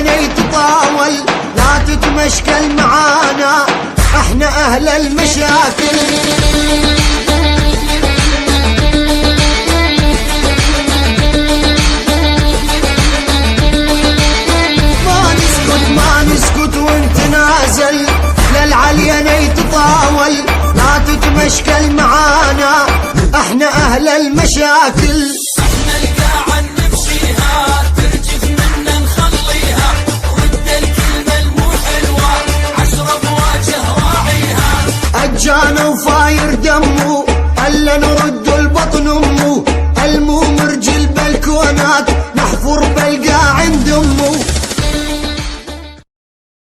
ني تطاول، لا تتمشكل معانا احنا اهل المشاكل. ما نسكت وانت نازل للعليا ني تطاول، لا تتمشكل معانا احنا اهل المشاكل.